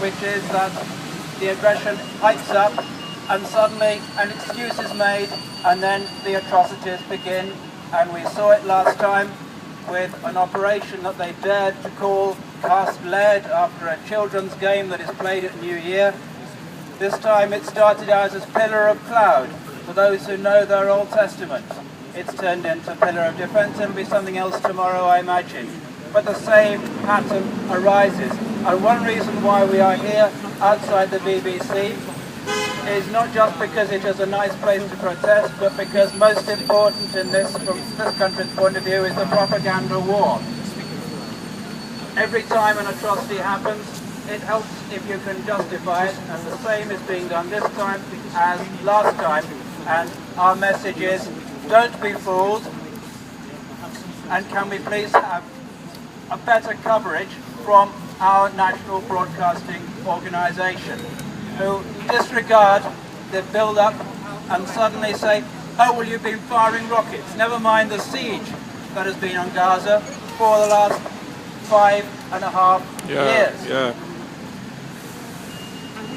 which is that the aggression hikes up and suddenly an excuse is made and then the atrocities begin. And we saw it last time with an operation that they dared to call Cast Lead after a children's game that is played at New Year. This time it started out as Pillar of Cloud, for those who know their Old Testament. It's turned into Pillar of Defence and will be something else tomorrow, I imagine. But the same pattern arises. And one reason why we are here outside the BBC is not just because it is a nice place to protest, but because most important in this, from this country's point of view, is the propaganda war. Every time an atrocity happens, it helps if you can justify it, and the same is being done this time as last time. And our message is, don't be fooled, and can we please have a better coverage from our national broadcasting organisation, who disregard the build-up and suddenly say, oh, well, you've been firing rockets. Never mind the siege that has been on Gaza for the last 5.5 years.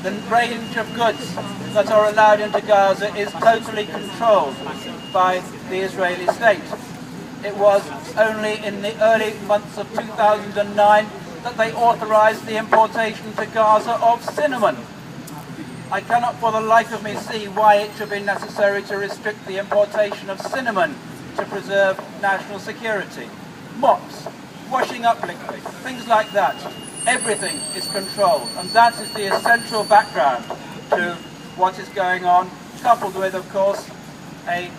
The range of goods that are allowed into Gaza is totally controlled by the Israeli state. It was only in the early months of 2009 that they authorized the importation to Gaza of cinnamon. I cannot for the life of me see why it should be necessary to restrict the importation of cinnamon to preserve national security. Mops, washing up liquid, things like that. Everything is controlled, and that is the essential background to what is going on, coupled with, of course, a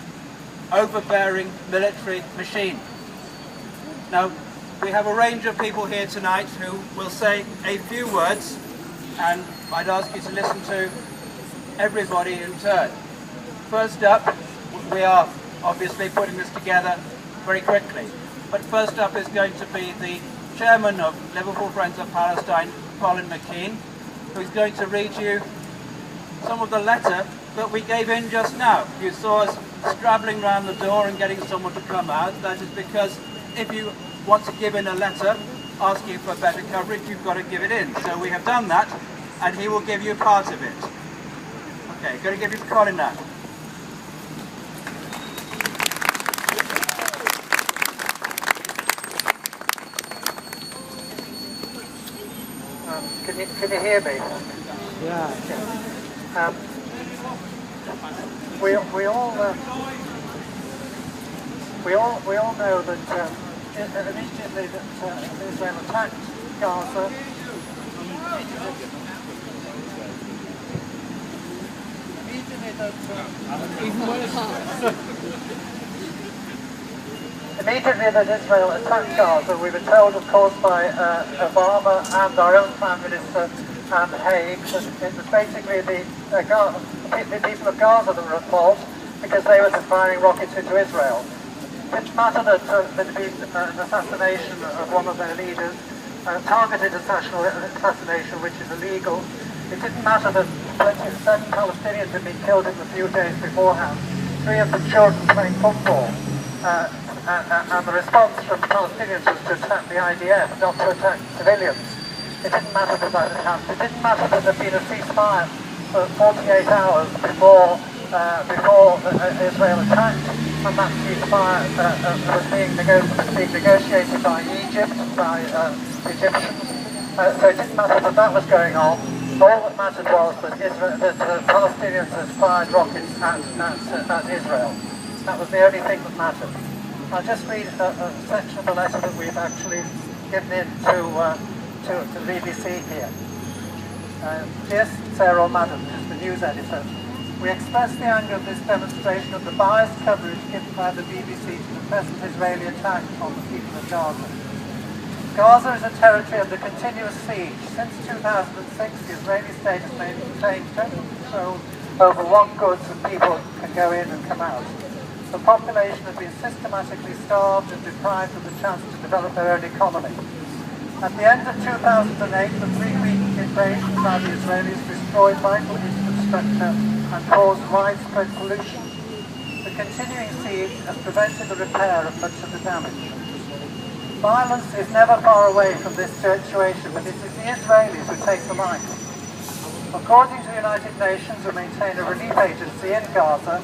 overbearing military machine. Now, we have a range of people here tonight who will say a few words, and I'd ask you to listen to everybody in turn. First up, we are obviously putting this together very quickly, but first up is going to be the chairman of Liverpool Friends of Palestine, Colin McKean, who's going to read you some of the letter that we gave in just now. You saw us scrabbling around the door and getting someone to come out. That is because if you want to give in a letter asking for better coverage, you've got to give it in. So we have done that, and he will give you part of it. Okay, going to give you Colin now. Can you hear me? Yeah. We all know that immediately that Israel attacked Gaza. Immediately that Israel attacked Gaza, we were told, of course, by Obama and our own Prime Minister and Haig, that it was basically the people of Gaza that were at fault because they were firing rockets into Israel. It didn't matter that there had been an assassination of one of their leaders, a targeted assassination which is illegal. It didn't matter that 27 Palestinians had been killed in the few days beforehand, 3 of the children playing football. And the response from the Palestinians was to attack the IDF, not to attack civilians. It didn't matter that that had happened. It didn't matter that there had been a ceasefire for 48 hours before Israel attacked, and that ceasefire was being negotiated by Egypt, by the Egyptians. So it didn't matter that that was going on. All that mattered was that the Palestinians had fired rockets at Israel. That was the only thing that mattered. I'll just read a section of the letter that we've actually given in to the BBC here. Dear Sarah Madam, who's the news editor, we express the anger of this demonstration of the biased coverage given by the BBC to the present Israeli attack on the people of Gaza. Gaza is a territory under continuous siege. Since 2006, the Israeli state has maintained total control over what goods and people can go in and come out. The population has been systematically starved and deprived of the chance to develop their own economy. At the end of 2008, the 3-week invasion by the Israelis destroyed vital infrastructure and caused widespread pollution. The continuing siege has prevented the repair of much of the damage. Violence is never far away from this situation, but it is the Israelis who take the life. According to the United Nations, who maintain a relief agency in Gaza,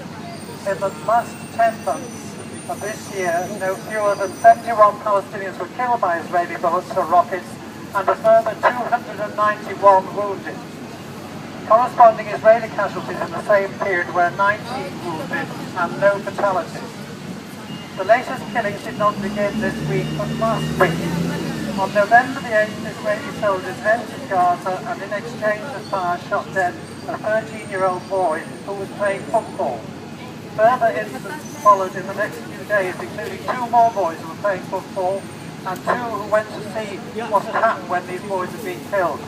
in the last 10 months of this year, no fewer than 71 Palestinians were killed by Israeli bullets or rockets, and a further 291 wounded. Corresponding Israeli casualties in the same period were 19 wounded and no fatalities. The latest killings did not begin this week, but last week. On November the 8th, Israeli soldiers entered Gaza and in exchange of fire shot dead a 13-year-old boy who was playing football. Further incidents followed in the next few days, including 2 more boys who were playing football and 2 who went to see what had happened when these boys had been killed.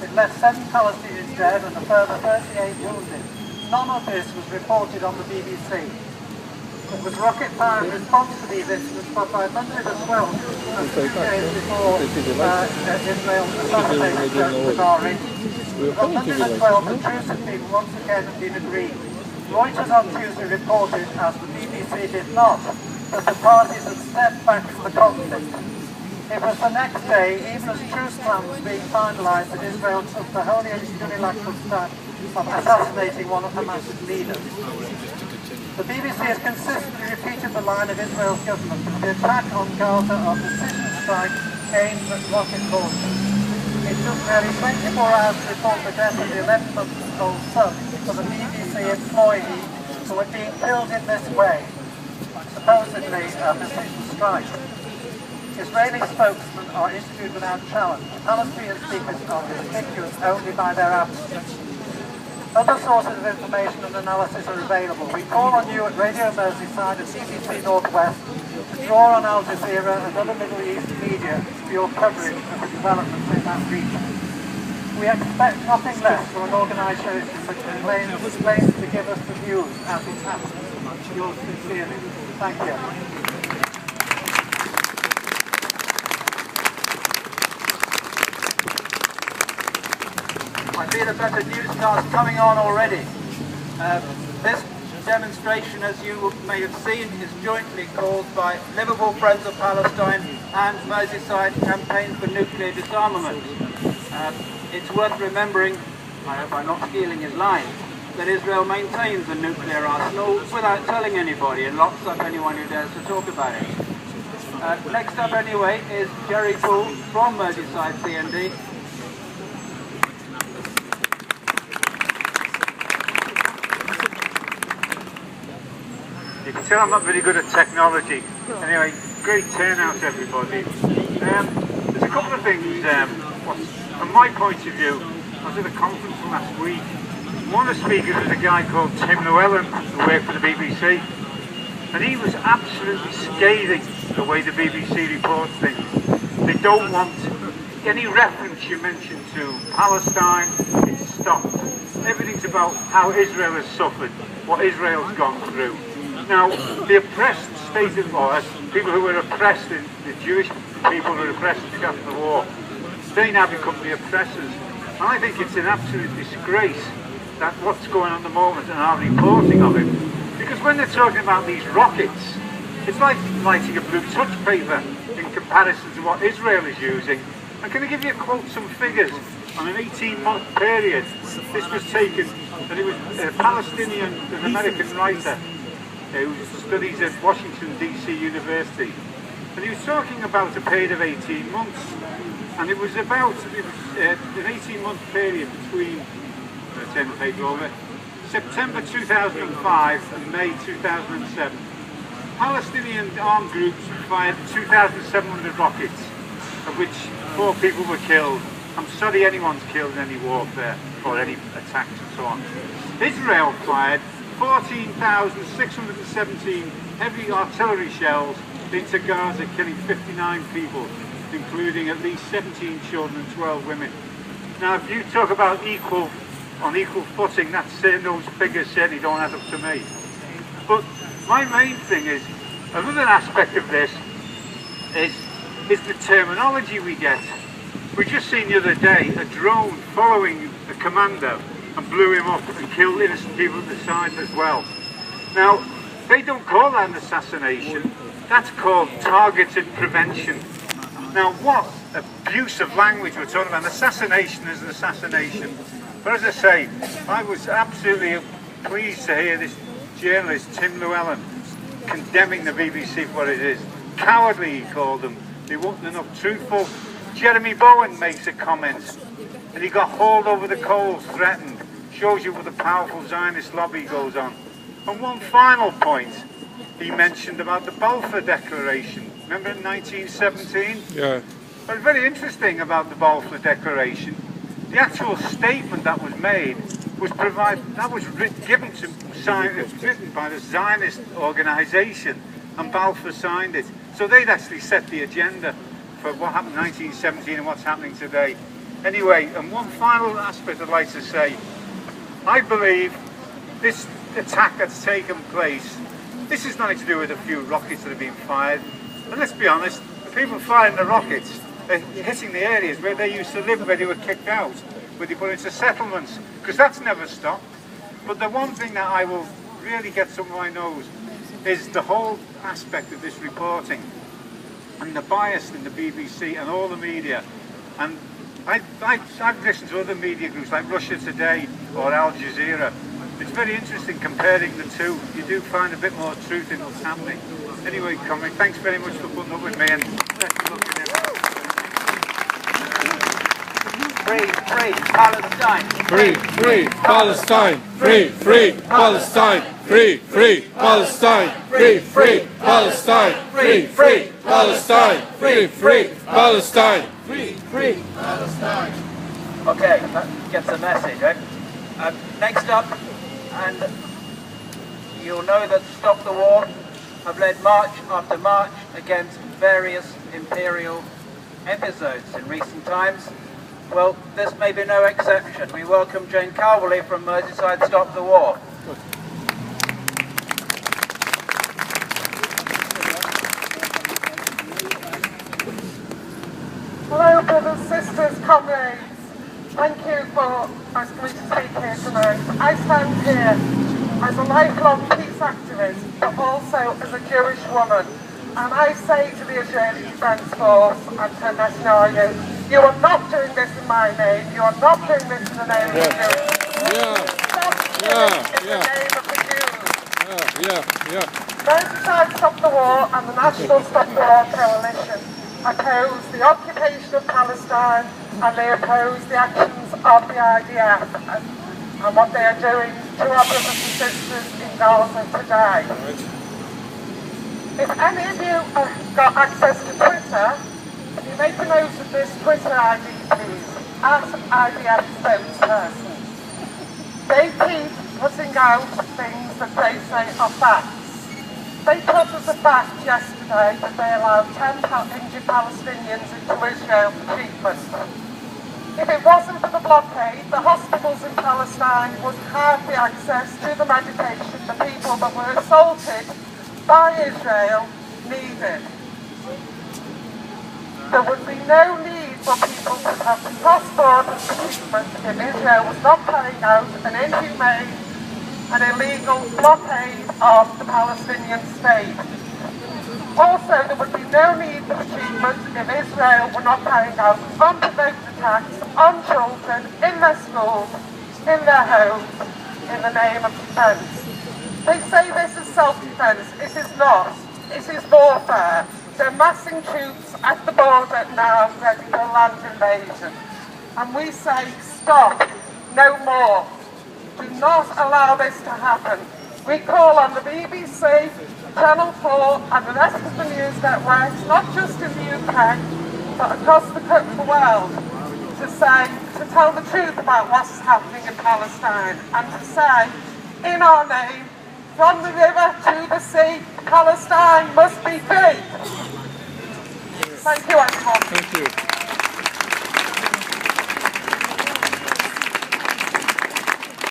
It left 7 Palestinians dead and a further 38 wounded. None of this was reported on the BBC. It was rocket fire in response to these incidents, but by Monday the 12th, a few days before Israel assassinated Gaddafi, on Monday the 12th, a truce agreement once again had been agreed. Reuters on Tuesday reported, as the BBC did not, that the parties had stepped back from the conflict. It was the next day, even as truce plans were being finalised, that Israel took the wholly unilateral step of assassinating one of Hamas's leaders. The BBC has consistently repeated the line of Israel's government that the attack on Gaza are precision strikes aimed at rocket launchers. It took nearly 24 hours to report the death of the 11-month-old son of a BBC employee who had been killed in this way, supposedly a precision strike. Israeli spokesmen are interviewed without challenge. Palestinian speakers are conspicuous only by their absence. Other sources of information and analysis are available. We call on you at Radio Merseyside and BBC Northwest to draw on Al Jazeera and other Middle East media for your coverage of the developments in that region. We expect nothing less from an organisation that claims to give us the news as it happens. Yours sincerely. Thank you. I feel a better news starts coming on already. This demonstration, as you may have seen, is jointly called by Liverpool Friends of Palestine and Merseyside Campaign for Nuclear Disarmament. It's worth remembering, I hope I'm not stealing his line, that Israel maintains a nuclear arsenal without telling anybody and locks up anyone who dares to talk about it. Next up anyway is Jerry Poole from Merseyside CND. You can tell I'm not very good at technology. Anyway, great turnout everybody. There's a couple of things, from my point of view. I was at a conference last week. One of the speakers was a guy called Tim Llewellyn, who worked for the BBC. And he was absolutely scathing the way the BBC reports things. They don't want any reference you mention to Palestine, it's stopped. Everything's about how Israel has suffered, what Israel's gone through. Now, the oppressed state of war, people who were oppressed, the Jewish people who were oppressed after the war, they now become the oppressors. And I think it's an absolute disgrace that what's going on at the moment and our reporting of it. Because when they're talking about these rockets, it's like lighting a blue touch paper in comparison to what Israel is using. And can I give you some figures? On an 18-month period, this was taken, and it was a Palestinian, an American writer, who studies at Washington DC University, and he was talking about a period of 18 months, and it was an 18-month period between, turn the paper over, September 2005 and May 2007. Palestinian armed groups fired 2,700 rockets, of which 4 people were killed. I'm sorry anyone's killed in any warfare or any attacks and so on. Israel fired 14,617 heavy artillery shells into Gaza, killing 59 people, including at least 17 children and 12 women. Now, if you talk about on equal footing, those figures certainly don't add up to me. But my main thing is, another aspect of this is the terminology we get. We just seen the other day a drone following the commando and blew him up and killed innocent people at the side as well. Now, they don't call that an assassination. That's called targeted prevention. Now, what abuse of language we're talking about. Assassination is an assassination. But as I say, I was absolutely pleased to hear this journalist, Tim Llewellyn, condemning the BBC for what it is. Cowardly, he called them. They weren't enough truthful. Jeremy Bowen makes a comment, and he got hauled over the coals, threatened. Shows you what the powerful Zionist lobby goes on. And one final point, he mentioned about the Balfour Declaration. Remember in 1917? Yeah. But very interesting about the Balfour Declaration. The actual statement that was made was given to written by the Zionist organisation, and Balfour signed it. So they'd actually set the agenda for what happened in 1917 and what's happening today. Anyway, and one final aspect I'd like to say, I believe this attack that's taken place, this is nothing to do with a few rockets that have been fired. And let's be honest, the people firing the rockets are hitting the areas where they used to live, where they were kicked out, where they put into settlements, because that's never stopped. But the one thing that I will really get some of my nose is the whole aspect of this reporting and the bias in the BBC and all the media. And I've listened to other media groups like Russia Today or Al Jazeera. It's very interesting comparing the two. You do find a bit more truth in what's happening. Anyway, Conrad, thanks very much for putting up with me, and let's look at it. Free Palestine. Free Palestine. Free Palestine. Free Palestine. Free Palestine. Free Palestine. Free Palestine. Free Palestine. Okay, that gets the message, eh? Next up, and you'll know that Stop the War have led march after march against various imperial episodes in recent times. Well, this may be no exception. We welcome Jane Calverley from Merseyside Stop the War. Hello, brothers, sisters, comrades. Thank you for asking me to speak here tonight. I stand here as a lifelong peace activist, but also as a Jewish woman. And I say to the Israeli Defense Force and to Netanyahu, you are not doing this in my name. You are not doing this in the name of the Jews. Stop doing it in the name of the Jews. Merseyside Stop the War and the National Stop the War Coalition oppose the occupation of Palestine, and they oppose the actions of the IDF and what they are doing to our brothers and sisters in Gaza today. If any of you have got access to Twitter, can you make a note of this Twitter ID, please? @IDF spokesperson. They keep putting out things that they say are facts. They put as a fact yesterday that they allowed 10 injured Palestinians into Israel for treatment. If it wasn't for the blockade, the hospitals in Palestine would have the access to the medication the people that were assaulted by Israel needed. There would be no need for people to have to cross borders for treatment if Israel was not carrying out an inhumane and illegal blockade of the Palestinian state. Also, there would be no need for treatment if Israel were not carrying out unprovoked attacks on children in their schools, in their homes, in the name of defence. They say this is self-defence. It is not. It is warfare. They're massing troops at the border now ready for land invasion. And we say, stop, no more. Do not allow this to happen. We call on the BBC, Channel 4 and the rest of the news networks, not just in the UK, but across the world, to tell the truth about what's happening in Palestine, and to say, in our name, from the river to the sea, Palestine must be free. Thank you, everyone. Thank you.